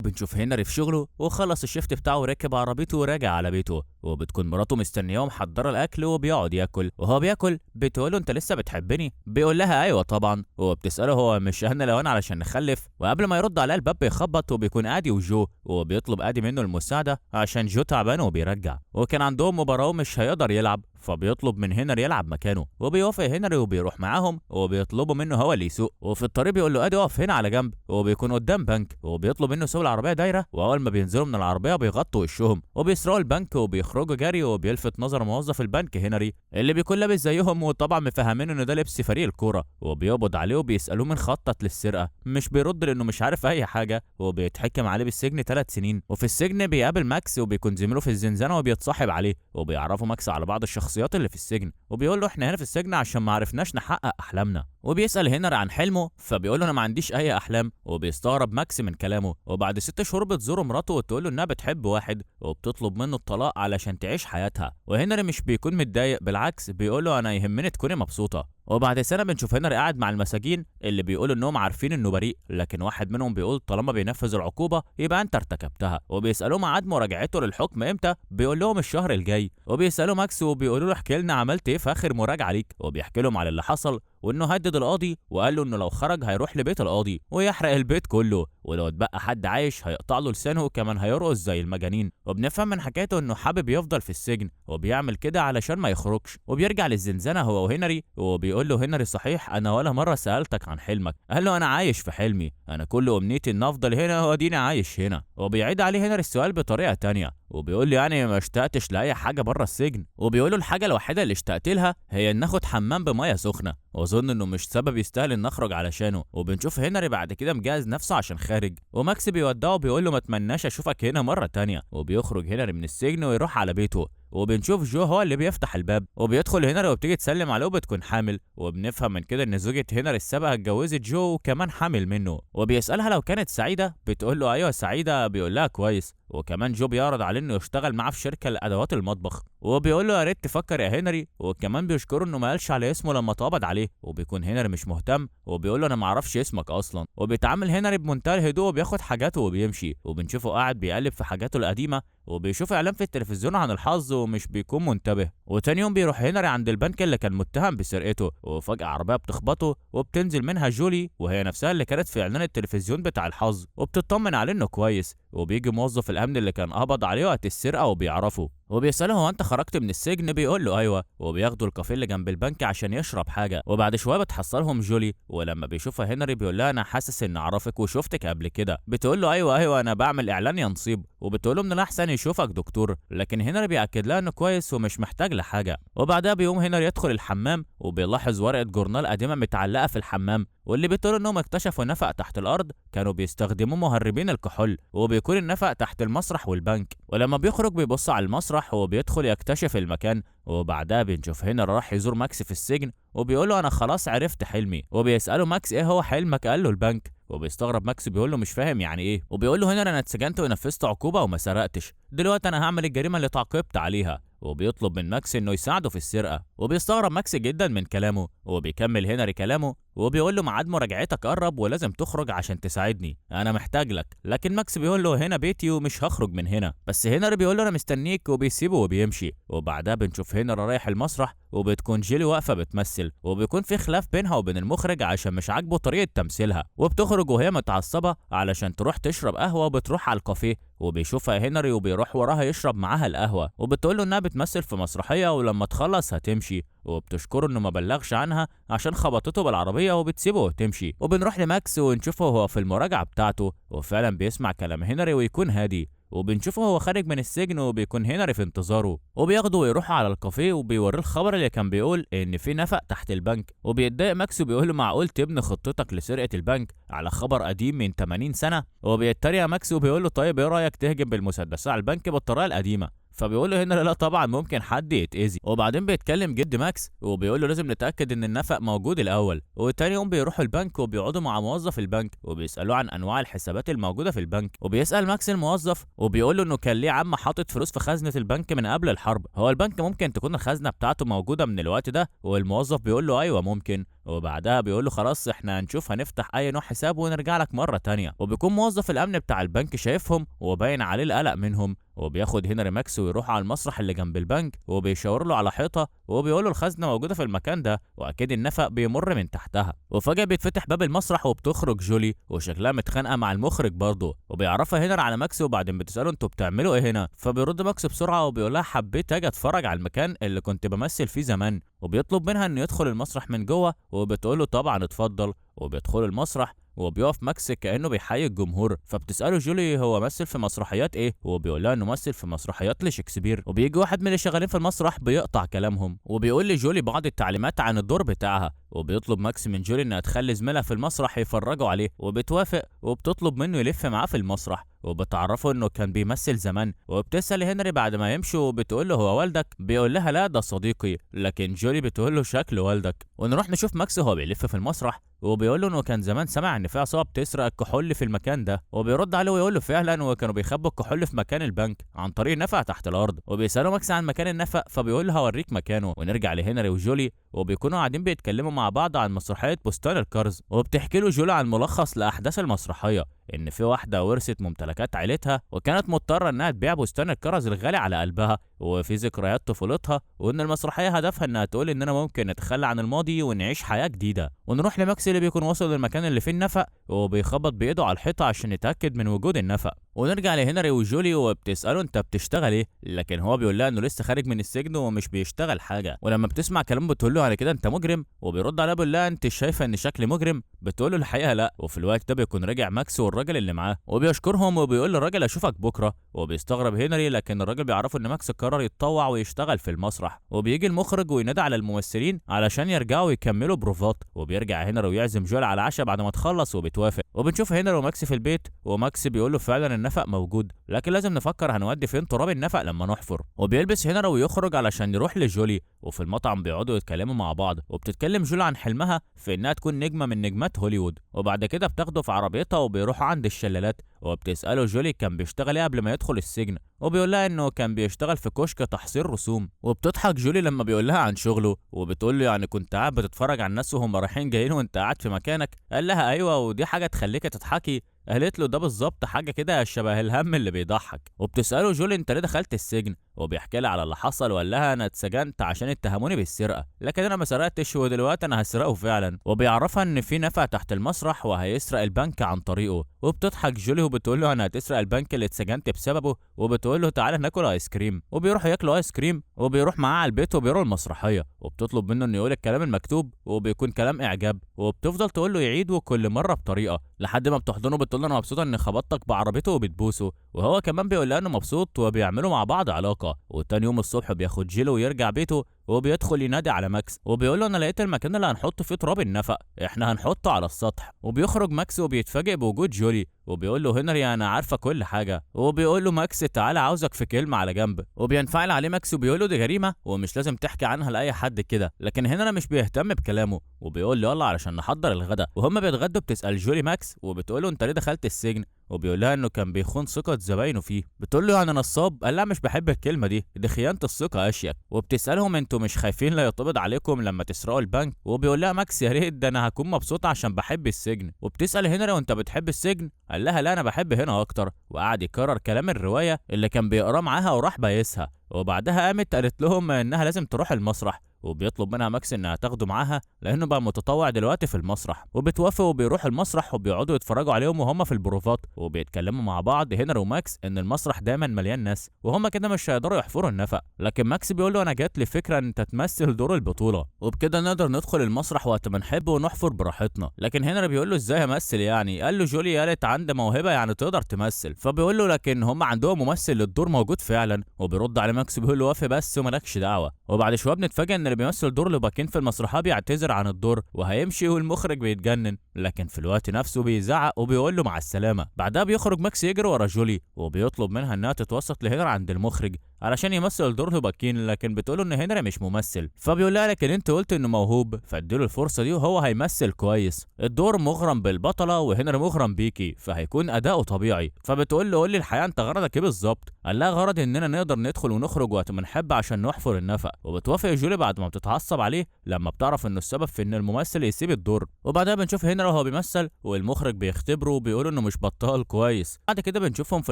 وبنشوف هنري في شغله وخلص الشيفت بتاعه وركب عربيته وراجع على بيته، وبتكون مراته مستنياه ومحضره الاكل وبيقعد ياكل. وهو بياكل بتقوله انت لسه بتحبني؟ بيقول لها ايوه طبعا، وبتساله هو مش اهنا لو انا علشان نخلف. وقبل ما يرد عليها الباب بيخبط وبيكون ادي وجو، وبيطلب ادي منه المساعده عشان جو تعبان وبيرجع، وكان عندهم مباراه ومش هيقدر يلعب، فبيطلب من هنري يلعب مكانه، وبيوافق هنري وبيروح معاهم وبيطلبوا منه هو اللي يسوق. وفي الطريق بيقول له ادي اقف هنا على جنب، وبيكون قدام بنك، وبيطلب منه يسوق العربيه دايره. واول ما بينزلوا من العربيه بيغطوا وشهم وبيسرقوا البنك وبيخرجوا جري، وبيلفت نظر موظف البنك هنري اللي بيكون لابس زيهم، وطبعا مفهمين انه ده لبس فريق الكوره، وبيقبض عليه وبيسالوه من خطط للسرقه، مش بيرد لانه مش عارف اي حاجه، وبيتحكم عليه بالسجن 3 سنين. وفي السجن بيقابل ماكس وبيكون زميله في الزنزانه وبيتصاحب عليه، وبيعرفوا ماكس على بعض الشخصيات اللي في السجن، وبيقول له احنا هنا في السجن عشان ما عرفناش نحقق احلامنا. وبيسال هنري عن حلمه، فبيقول له انا ما عنديش اي احلام، وبيستغرب ماكس من كلامه. وبعد 6 شهور بتزوره مراته وتقول له انها بتحب واحد وبتطلب منه الطلاق علشان تعيش حياتها. وهنري مش بيكون متضايق، بالعكس بيقول له انا يهمني تكوني مبسوطه. وبعد سنه بنشوف هنري قاعد مع المساجين اللي بيقولوا انهم عارفين انه بريء، لكن واحد منهم بيقول طالما بينفذ العقوبه يبقى انت ارتكبتها. وبيسالوه ميعاد مراجعته للحكم امتى، بيقول لهم الشهر الجاي. وبيسالوا ماكس وبيقولوا له احكي لنا عملت ايه في اخر مراجعه ليك، وبيحكي لهم على اللي حصل، وانه هدد القاضي وقال له انه لو خرج هيروح لبيت القاضي ويحرق البيت كله، ولو اتبقى حد عايش هيقطع له لسانه وكمان هيرقص زي المجانين. وبنفهم من حكايته انه حابب يفضل في السجن وبيعمل كده علشان ما يخرجش. وبيرجع للزنزانه هو وهنري، وبيقول له هنري صحيح انا ولا مره سالتك عن حلمك؟ قال له انا عايش في حلمي، انا كل امنيتي ان افضل هنا واديني عايش هنا. وبيعيد عليه هنري السؤال بطريقه تانية، وبيقول لي يعني ما اشتقتش لاي حاجه بره السجن. وبيقول له الحاجه الوحيده اللي اشتقت لها هي ان اخد حمام بميه سخنه، واظن انه مش سبب يستاهل ان اخرج علشانه. وبنشوف هنري بعد كده مجهز نفسه عشان خارج، وماكس بيودعه وبيقول له ما اتمناش اشوفك هنا مره تانية. وبيخرج هنري من السجن ويروح على بيته، وبنشوف جو هو اللي بيفتح الباب، وبيدخل هنري وبتيجي تسلم عليه وبتكون حامل. وبنفهم من كده ان زوجة هنري السابقه اتجوزت جو وكمان حامل منه. وبيسالها لو كانت سعيده، بتقول له ايوه سعيده، بيقول لها كويس. وكمان جو بيعرض عليه انه يشتغل معاه في شركه لادوات المطبخ، وبيقول له يا ريت تفكر يا هنري. وكمان بيشكره انه ما قالش على اسمه لما اتقبض عليه، وبيكون هنري مش مهتم، وبيقول له انا ما اعرفش اسمك اصلا. وبيتعامل هنري بمنتهى الهدوء وبياخد حاجاته وبيمشي. وبنشوفه قاعد بيقلب في حاجاته القديمه، وبيشوف اعلان في التلفزيون عن الحظ ومش بيكون منتبه. وتاني يوم بيروح هنري عند البنك اللي كان متهم بسرقته، وفجأة عربية بتخبطه وبتنزل منها جولي، وهي نفسها اللي كانت في اعلان التلفزيون بتاع الحظ، وبتطمن عليه انه كويس. وبيجي موظف الامن اللي كان قبض عليه وقت السرقة وبيعرفه، وبيسأله هو انت خرجت من السجن؟ بيقول له ايوه. وبياخدوا الكافيه اللي جنب البنك عشان يشرب حاجه. وبعد شويه بتحصلهم جولي، ولما بيشوفها هنري بيقول لها انا حاسس ان اعرفك وشفتك قبل كده. بتقول له ايوه انا بعمل اعلان يا نصيب. وبتقول له من الاحسن يشوفك دكتور، لكن هنري بياكد لها انه كويس ومش محتاج لحاجه. وبعدها بيوم هنري يدخل الحمام، وبيلاحظ ورقه جورنال قديمه متعلقه في الحمام، واللي بتقول انهم اكتشفوا نفق تحت الارض كانوا بيستخدموه مهربين الكحول، وبيكون النفق تحت المسرح والبنك. ولما بيخرج بيبص على المسرح وبيدخل يكتشف المكان. وبعدها بنشوف هنا راح يزور ماكس في السجن، وبيقول له انا خلاص عرفت حلمي. وبيساله ماكس ايه هو حلمك؟ قال له البنك. وبيستغرب ماكس بيقول له مش فاهم يعني ايه. وبيقول له هنا انا اتسجنت ونفذت عقوبه وما سرقتش، دلوقتي انا هعمل الجريمه اللي تعاقبت عليها. وبيطلب من ماكس انه يساعده في السرقه. وبيستغرب ماكس جدا من كلامه، وبيكمل هنري كلامه وبيقول له ميعاد مراجعتك قرب ولازم تخرج عشان تساعدني، انا محتاج لك. لكن ماكس بيقول له هنا بيتي ومش هخرج من هنا. بس هنري بيقول له انا مستنيك، وبيسيبه وبيمشي. وبعدها بنشوف هنري رايح المسرح، وبتكون جيلي واقفه بتمثل، وبيكون في خلاف بينها وبين المخرج عشان مش عاجبه طريقه تمثيلها. وبتخرج وهي متعصبه علشان تروح تشرب قهوه، وبتروح على الكافيه، وبيشوفها هنري وبيروح وراها يشرب معاها القهوه. وبتقول له انها بتمثل في مسرحيه ولما تخلص هتمشي، وبتشكره انه ما بلغش عنها عشان خبطته بالعربيه، وبتسيبه وتمشي. وبنروح لماكس ونشوفه هو في المراجعه بتاعته، وفعلا بيسمع كلام هنري ويكون هادي. وبنشوفه هو خارج من السجن، وبيكون هنري في انتظاره، وبياخده ويروحوا على الكافيه، وبيوريه الخبر اللي كان بيقول ان في نفق تحت البنك. وبيتضايق ماكس وبيقول له معقول تبني خطتك لسرقه البنك على خبر قديم من 80 سنه؟ وبيتريق ماكس وبيقول له طيب ايه رايك تهجم بالمسدسات على البنك بالطريقه القديمه؟ فبيقول له هنا لا طبعا ممكن حد يتأذي. وبعدين بيتكلم جد ماكس وبيقول له لازم نتأكد ان النفق موجود الاول. وتاني يوم بيروحوا البنك وبيقعدوا مع موظف البنك، وبيسألوه عن انواع الحسابات الموجودة في البنك. وبيسأل ماكس الموظف وبيقول له انه كان ليه عم حاطط فلوس في خزنة البنك من قبل الحرب، هو البنك ممكن تكون الخزنة بتاعته موجودة من الوقت ده؟ والموظف بيقول له ايوه ممكن. وبعدها بيقول له خلاص احنا هنشوف هنفتح اي نوع حساب ونرجع لك مره تانية. وبيكون موظف الامن بتاع البنك شايفهم وباين عليه القلق منهم، وبياخد هنري ماكس ويروح على المسرح اللي جنب البنك وبيشاور له على حيطه وبيقول له الخزنه موجوده في المكان ده واكيد النفق بيمر من تحتها. وفجاه بيتفتح باب المسرح وبتخرج جولي وشكلها متخانقه مع المخرج برضه، وبيعرفها هنري على ماكس وبعدين بتساله انتوا بتعملوا ايه هنا؟ فبيرد ماكس بسرعه وبيقول لها حبيت اجي اتفرج على المكان اللي كنت بمثل فيه زمان، وبيطلب منها انه يدخل المسرح من جوه وبتقول له طبعا اتفضل. وبيدخل المسرح وبيقف ماكس كأنه بيحيي الجمهور، فبتسأله جولي هو مثل في مسرحيات ايه، وبيقول لها انه مثل في مسرحيات لشكسبير. وبيجي واحد من اللي شغالين في المسرح بيقطع كلامهم وبيقول لجولي بعض التعليمات عن الدور بتاعها، وبيطلب ماكس من جولي انها تخلي زميلها في المسرح يفرجوا عليه، وبتوافق وبتطلب منه يلف معاه في المسرح وبتعرفه انه كان بيمثل زمان. وبتسأل هنري بعد ما يمشوا وبتقول له هو والدك؟ بيقول لها لا ده صديقي، لكن جولي بتقول له شكل والدك. ونروح نشوف ماكس وهو بيلف في المسرح وبيقول له انه كان زمان سمع ان في عصابه بتسرق الكحول في المكان ده، وبيرد عليه ويقول له فعلا وكانوا بيخبوا الكحول في مكان البنك عن طريق نفق تحت الارض. وبيسالوا ماكس عن مكان النفق فبيقول له هوريك مكانه. ونرجع لهنري وجولي وبيكونوا قاعدين بيتكلموا مع بعض عن مسرحيه بستان الكرز، وبتحكي له جولي عن ملخص لاحداث المسرحيه، ان في واحده ورثت ممتلكات عيلتها وكانت مضطره انها تبيع بستان الكرز الغالي على قلبها وفي ذكريات طفولتها، وان المسرحيه هدفها انها تقول اننا ممكن نتخلى عن الماضي ونعيش حياه جديده. ونروح لماكس اللي بيكون وصل للمكان اللي فيه النفق وبيخبط بايده على الحيطه عشان يتاكد من وجود النفق. ونرجع لهنري وجولي وبتساله انت بتشتغل ايه، لكن هو بيقول لها انه لسه خارج من السجن ومش بيشتغل حاجه. ولما بتسمع كلامه بتقول له على كده انت مجرم، وبيرد عليها بيقول لها انت شايفه ان شكلي مجرم؟ بتقول له الحقيقه لا. وفي الوقت ده بيكون راجع ماكس والراجل اللي معاه وبيشكرهم وبيقول للراجل اشوفك بكره. وبيستغرب هنري لكن الراجل بيعرفه ان ماكس قرر يتطوع ويشتغل في المسرح. وبيجي المخرج وينادي على الممثلين علشان يرجعوا يكملوا بروفات، وبيرجع هنري ويعزم جول على العشاء بعد ما تخلص وبتوافق. وبنشوف هنري وماكس في البيت وماكس بيقول له فعلا النفق موجود لكن لازم نفكر هنودي فين تراب النفق لما نحفر. وبيلبس هنري ويخرج علشان يروح لجولي، وفي المطعم بيقعدوا يتكلموا مع بعض وبتتكلم جولي عن حلمها في انها تكون نجمه من نجمات هوليوود. وبعد كده بتاخده في عربيتها وبيروحوا عند الشلالات، وبتساله جولي كان بيشتغل ايه قبل ما يدخل السجن، وبيقول لها انه كان بيشتغل في كشك تحصيل رسوم. وبتضحك جولي لما بيقول لها عن شغله وبتقول له يعني كنت قاعد بتتفرج على الناس وهم رايحين جايين وانت قاعد في مكانك؟ قال لها ايوه ودي حاجه تخليك تضحكي؟ قالت له ده بالظبط حاجه كده شبه الهم اللي بيضحك. وبتساله جولي انت ليه دخلت السجن، وبيحكي لها على اللي حصل وقال لها انا اتسجنت عشان اتهموني بالسرقه لكن انا ما سرقتش ودلوقتي انا هسرقه فعلا. وبيعرفها ان في نفق تحت المسرح وهيسرق البنك عن طريقه. وبتضحك جولي وبتقول له انا هتسرق البنك اللي اتسجنت بسببه، وبتقول له تعالى ناكل ايس كريم. وبيروحوا ياكلوا ايس كريم وبيروح معاه على البيت وبيقروا المسرحيه، وبتطلب منه انه يقول الكلام المكتوب وبيكون كلام اعجاب، وبتفضل تقول له يعيده كل مره بطريقه لحد ما بتحضنه بتقول له انا مبسوطه ان خبطتك بعربيته وبتبوسه، وهو كمان بيقول لها انه مبسوط وبيعملوا مع بعض علاقه. وتاني يوم الصبح بياخد جيلو ويرجع بيته وبيدخل ينادي على ماكس وبيقول له انا لقيت المكان اللي هنحط فيه تراب النفق احنا هنحطه على السطح. وبيخرج ماكس وبيتفاجئ بوجود جولي وبيقول له هنري انا عارفه كل حاجه. وبيقول له ماكس تعالى عاوزك في كلمه على جنب. وبينفعل عليه ماكس وبيقول له دي جريمه ومش لازم تحكي عنها لاي حد كده، لكن هنري مش بيهتم بكلامه وبيقول له يلا علشان نحضر الغدا. وهم بيتغدوا بتسال جولي ماكس وبتقول له انت ليه دخلت السجن، وبيقول لها انه كان بيخون ثقه زباينه فيه. بتقول له يعني نصاب؟ قال لها مش بحب الكلمه دي خيانه الثقه اشيك. وبتسالهم انتوا مش خايفين لا يطبد عليكم لما تسرقوا البنك؟ وبيقول لها ماكس يا ريت ده انا هكون مبسوط عشان بحب السجن. وبتسال هنري وانت بتحب السجن؟ قال لها لا انا بحب هنا اكتر، وقعد يكرر كلام الروايه اللي كان بيقراه معاها وراح بايسها. وبعدها قامت قالت لهم انها لازم تروح المسرح، وبيطلب منها ماكس انها تاخده معاها لانه بقى متطوع دلوقتي في المسرح. وبتوافق وبيروح المسرح وبيقعدوا يتفرجوا عليهم وهم في البروفات وبيتكلموا مع بعض هنري وماكس ان المسرح دايما مليان ناس وهم كده مش هيقدروا يحفروا النفق. لكن ماكس بيقول له انا جات لي فكره ان انت تمثل دور البطوله وبكده نقدر ندخل المسرح وقت ما نحب ونحفر براحتنا. لكن هنري بيقول له ازاي همثل يعني؟ قال له جولي قالت عندي موهبه يعني تقدر تمثل. فبيقول له لكن هم عندهم ممثل للدور موجود فعلا. وبيرد على ماكس بيقول له وافق بس ومالكش دعوه. وبعد شويه بنتفاجئ ان اللي بيمثل دور لوباكين في المسرحيه بيعتذر عن الدور وهيمشي والمخرج بيتجنن، لكن في الوقت نفسه بيزعق وبيقول له مع السلامه. بعدها بيخرج ماكس يجري ورا جولي وبيطلب منها انها تتوسط لهنري عند المخرج علشان يمثل دور لوباكين، لكن بتقوله ان هنري مش ممثل. فبيقول لها لكن انت قلت انه موهوب، فاديله الفرصه دي وهو هيمثل كويس. الدور مغرم بالبطله وهنري مغرم بيكي، فهيكون اداؤه طبيعي. فبتقول له قول لي الحقيقه انت غرضك ايه بالظبط؟ قال لها غرضي اننا نقدر ندخل ونخرج وقت ما نحب عشان نحفر النفق. وبتوافق جولي بعد ما بتتعصب عليه لما بتعرف انه السبب في ان الممثل يسيب الدور. وبعدها بنشوف هنري وهو بيمثل والمخرج بيختبره وبيقول انه مش بطال كويس. بعد كده بنشوفهم في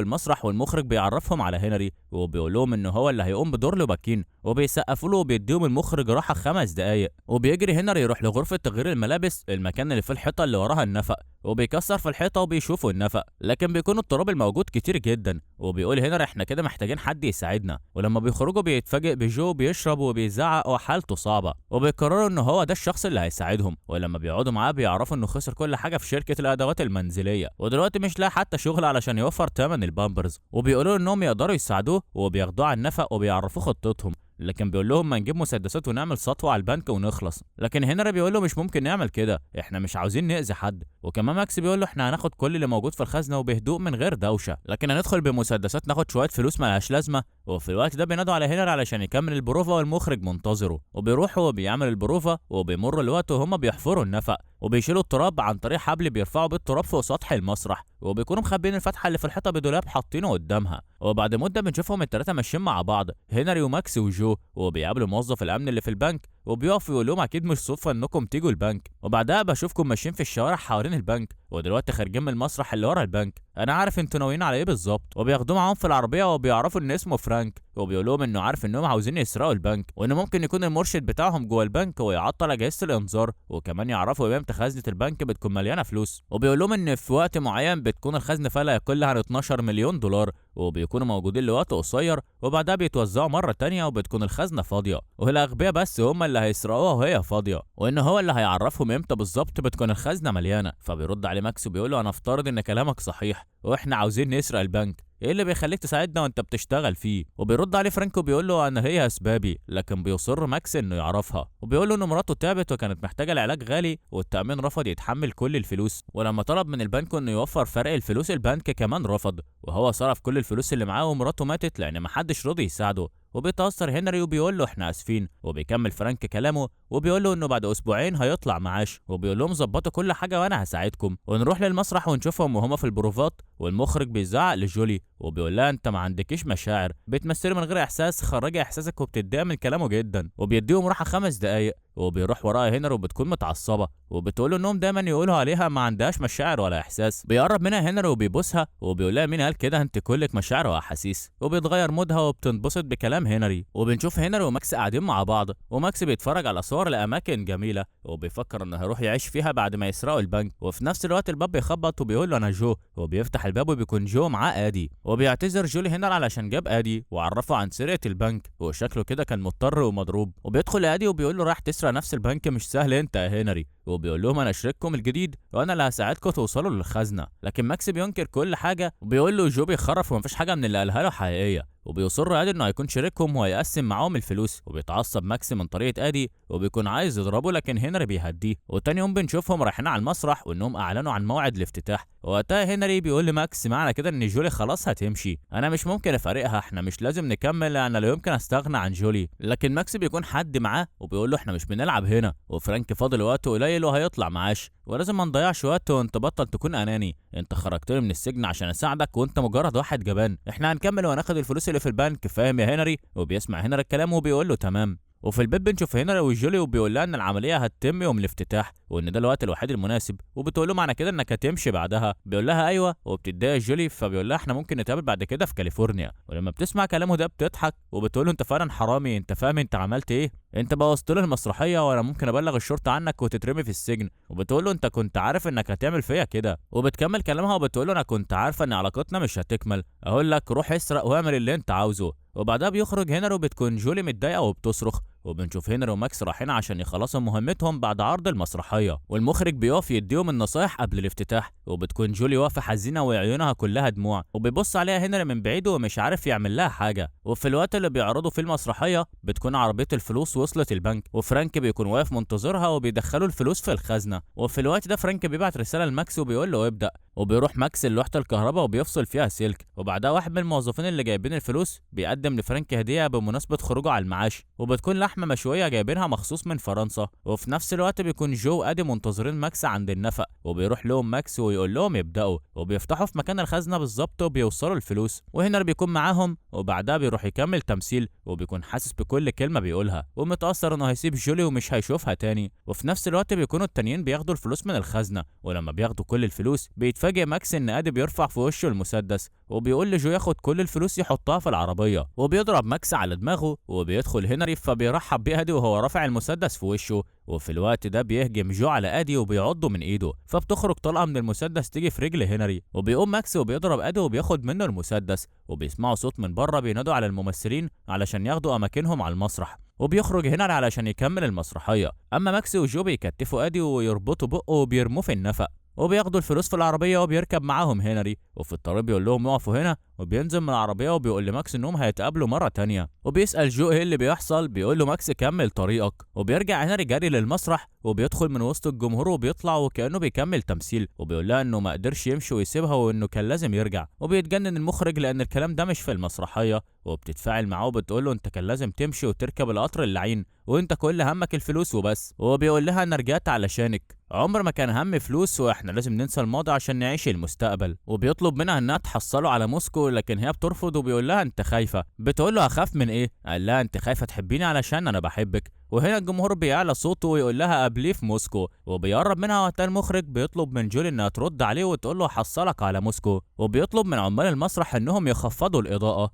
المسرح والمخرج بيعرفهم على هنري وبيقول لهم ان هو اللي هيقوم بدور لوباكين، وبيسقفوا له وبيديهم المخرج راحه 5 دقايق. وبيجري هنري يروح لغرفه تغيير الملابس، المكان اللي في الحيطه اللي وراها النفق، وبيكسر في الحيطه وبيشوفوا النفق، لكن بيكون التراب الموجود كتير جدا. وبيقول هنري احنا كده محتاجين حد يساعدنا. ولما بيخرجوا بيتفاجئ بجو بيشرب وبيزعق وحالته صعبه، وبيقرروا ان هو ده الشخص اللي هيساعدهم. ولما بيقعدوا معاه بيعرفوا انه خسر كل حاجه في شركه الادوات المنزليه، ودلوقتي مش لاقي حتى شغل علشان يوفر ثمن البامبرز. وبيقولوا انهم يقدروا يساعدوه وبياخدوه على النفق وبيعرفوه خطتهم، لكن بيقول لهم ما نجيب مسدسات ونعمل سطوه على البنك ونخلص. لكن هنري بيقول له مش ممكن نعمل كده، احنا مش عاوزين نأذي حد. وكمان ماكس بيقول له احنا هناخد كل اللي موجود في الخزنه وبهدوء من غير دوشه، لكن هندخل بمسدسات ناخد شويه فلوس مالهاش لازمه. وفي الوقت ده بينادوا على هنري علشان يكمل البروفا والمخرج منتظره، وبيروح هو بيعمل البروفا وبيمر الوقت وهم بيحفروا النفق وبيشيلوا التراب عن طريق حبل بيرفعوا بالتراب فوق سطح المسرح، وبيكونوا مخبين الفتحه اللي في الحيطه بدولاب حاطينه قدامها. وبعد مده بنشوفهم الثلاثه ماشيين مع بعض، هنري وماكس وجو، وبيقابلوا موظف الامن اللي في البنك وبيقف يقول لهم اكيد مش صدفه انكم تيجوا البنك. وبعدها بشوفكم ماشيين في الشوارع حوالين البنك، ودلوقتي خارجين من المسرح اللي ورا البنك. انا عارف انتوا ناويين على ايه بالظبط. وبياخدوه معاهم في العربيه وبيعرفوا ان اسمه فرانك، وبيقول لهم انه عارف انهم عاوزين يسرقوا البنك، وان ممكن يكون المرشد بتاعهم جوه البنك ويعطل اجهزه الانذار، وكمان يعرفوا امتى خزنه البنك بتكون مليانه فلوس. وبيقول لهم ان في وقت معين بتكون الخزنه فيها لا يقل عن 12 مليون دولار، وبيكونوا موجودين لوقت قصير وبعدها بيتوزعوا مره تانية وبتكون الخزنه فاضيه، والاغبياء بس هم اللي هيسرقوها وهي فاضيه، وان هو اللي هيعرفهم امتى بالظبط بتكون الخزنه مليانه. فبيرد عليه ماكس وبيقول له انا افترض ان كلامك صحيح واحنا عاوزين نسرق البنك، ايه اللي بيخليك تساعدنا وانت بتشتغل فيه؟ وبيرد عليه فرانك وبيقول له انا هي اسبابي، لكن بيصر ماكس انه يعرفها. وبيقول له ان مراته تعبت وكانت محتاجه لعلاج غالي والتامين رفض يتحمل كل الفلوس، ولما طلب من البنك انه يوفر فرق الفلوس البنك كمان رفض، وهو صرف كل الفلوس اللي معاه ومراته ماتت لان محدش رضي يساعده. وبيتأثر هنري وبيقول له احنا اسفين، وبيكمل فرانك كلامه وبيقول له انه بعد اسبوعين هيطلع معاش، وبيقول لهم ظبطوا كل حاجه وانا هساعدكم. ونروح للمسرح ونشوفهم وهما في البروفات، والمخرج بيزعق لجولي وبيقول لها انت ما عندكيش مشاعر، بتمثلي من غير احساس، خرجي احساسك. وبتتضايق من كلامه جدا، وبيديهم راحه 5 دقايق. وبيروح وراها هنري وبتكون متعصبه وبتقول له انهم دايما يقولوا عليها ما عندهاش مشاعر ولا احساس. بيقرب منها هنري وبيبوسها وبيقول لها مين قال كده، انت كلك مشاعر واحاسيس. وبيتغير مودها وبتنبسط بكلام هنري. وبنشوف هنري وماكس قاعدين مع بعض، وماكس بيتفرج على صور لاماكن جميله وبيفكر انه هيروح يعيش فيها بعد ما يسرقوا البنك. وفي نفس الوقت الباب بيخبط وبيقول له انا جو، وبيفتح الباب وبيكون جو معاه ادي، وبيعتذر جولي هنري علشان جاب ادي وعرفه عن سرقه البنك وشكله كده كان مضطر ومضروب. وبيدخل ادي وبيقول له راح تسرق نفس البنك، مش سهل انت يا هنري. وبيقول لهم انا شريككم الجديد وانا اللي هساعدكم توصلوا للخزنه. لكن ماكس بينكر كل حاجه وبيقول له جو بيخرف ومفيش حاجه من اللي قالها له حقيقيه، وبيصر ادي انه هيكون شريكهم وهيقسم معاهم الفلوس. وبيتعصب ماكس من طريقه ادي وبيكون عايز يضربه، لكن هنري بيهديه. وتاني يوم بنشوفهم رايحين على المسرح وانهم اعلنوا عن موعد الافتتاح. وقتها هنري بيقول لماكس معنى كده ان جولي خلاص هتمشي، انا مش ممكن افارقها، احنا مش لازم نكمل، انا لا يمكن استغنى عن جولي. لكن ماكس بيكون حد معاه وبيقول له احنا مش بنلعب هنا، وفرانك فاضل وقت قليل وهيطلع معاش، ولازم ما نضيعش وقت وانت بطل تكون اناني، انت خرجتني من السجن عشان اساعدك وانت مجرد واحد جبان، احنا هنكمل وهناخد الفلوس اللي في البنك، فاهم يا هنري؟ وبيسمع هنري الكلام وبيقول له تمام. وفي البيت بنشوف هنري وجولي وبيقول لها ان العمليه هتتم يوم الافتتاح وان ده الوقت الوحيد المناسب، وبتقول له معنى كده انك هتمشي بعدها. بيقول لها ايوه، وبتتضايق جولي فبيقول لها احنا ممكن نتقابل بعد كده في كاليفورنيا. ولما بتسمع كلامه ده بتضحك وبتقول له انت فعلا حرامي، انت فاهم انت عملت ايه؟ انت بوظت له المسرحيه وانا ممكن ابلغ الشرطه عنك وتترمي في السجن. وبتقول له انت كنت عارف انك هتعمل فيا كده. وبتكمل كلامها وبتقول له انا كنت عارفه ان علاقتنا مش هتكمل، اقول لك روح اسرق واعمل اللي انت عاوزه. وبعدها بيخرج هنري وبتكون جولي متضايقه وبتصرخ، وبنشوف هنري وماكس رايحين عشان يخلصوا مهمتهم بعد عرض المسرحيه، والمخرج بيقف يديهم النصايح قبل الافتتاح. وبتكون جولي واقفه حزينه وعيونها كلها دموع، وبيبص عليها هنري من بعيد ومش عارف يعمل لها حاجه. وفي الوقت اللي بيعرضوا فيه المسرحيه بتكون عربيه الفلوس وصلت البنك، وفرانك بيكون واقف منتظرها وبيدخلوا الفلوس في الخزنه. وفي الوقت ده فرانك بيبعت رساله لماكس وبيقول له ابدا، وبيروح ماكس لوحة الكهرباء وبيفصل فيها سلك، وبعدها واحد من الموظفين اللي جايبين الفلوس بيقدم لفرانك هدية بمناسبة خروجه على المعاش، وبتكون لحمة مشوية جايبينها مخصوص من فرنسا. وفي نفس الوقت بيكون جو وادي منتظرين ماكس عند النفق، وبيروح لهم ماكس ويقول لهم يبدأوا، وبيفتحوا في مكان الخزنة بالظبط وبيوصلوا الفلوس، وهنري بيكون معاهم، وبعدها بيروح يكمل تمثيل وبيكون حاسس بكل كلمة بيقولها ومتأثر انه هيسيب جولي ومش هيشوفها تاني. وفي نفس الوقت بيكونوا التانيين بياخدوا الفلوس من الخزنة، ولما بياخدوا كل الفلوس بيتفاجئ ماكس ان ادي بيرفع في وشه المسدس، وبيقول لجو ياخد كل الفلوس يحطها في العربية، وبيضرب ماكس على دماغه، وبيدخل هنري فبيرحب بيه ادي وهو رافع المسدس في وشه. وفي الوقت ده بيهجم جو على ادي وبيعضه من ايده، فبتخرج طلقه من المسدس تيجي في رجل هنري، وبيقوم ماكس وبيضرب ادي وبياخد منه المسدس، وبيسمعوا صوت من بره بينادوا على الممثلين علشان ياخدوا اماكنهم على المسرح، وبيخرج هنري علشان يكمل المسرحيه. اما ماكس وجو بيكتفوا ادي ويربطوا بقه وبيرموه في النفق، وبياخدوا الفلوس في العربيه وبيركب معاهم هنري، وفي الطريق بيقول لهم اقفوا هنا، وبينزل من العربيه وبيقول لماكس انهم هيتقابلوا مره تانية، وبيسال جو ايه اللي بيحصل، بيقول له ماكس كمل طريقك، وبيرجع هنري جري للمسرح وبيدخل من وسط الجمهور وبيطلع وكانه بيكمل تمثيل، وبيقول لها انه ما قدرش يمشي ويسيبها وانه كان لازم يرجع، وبيتجنن المخرج لان الكلام ده مش في المسرحيه، وبتتفاعل معاه وبتقول له انت كان لازم تمشي وتركب القطر اللعين وانت كل همك الفلوس وبس، وبيقول لها انا رجعت علشانك، عمر ما كان هم فلوس واحنا لازم ننسى الماضي عشان نعيش المستقبل، وبيطلب منها انها تحصله على موسكو لكن هي بترفض وبيقول لها انت خايفه، بتقول له هخاف من ايه؟ قال لها انت خايفه تحبيني علشان انا بحبك، وهنا الجمهور بيعلى صوته ويقول لها قبليه في موسكو، وبيقرب منها وقتها المخرج بيطلب من جولي انها ترد عليه وتقول له حصلك على موسكو، وبيطلب من عمال المسرح انهم يخفضوا الاضاءه،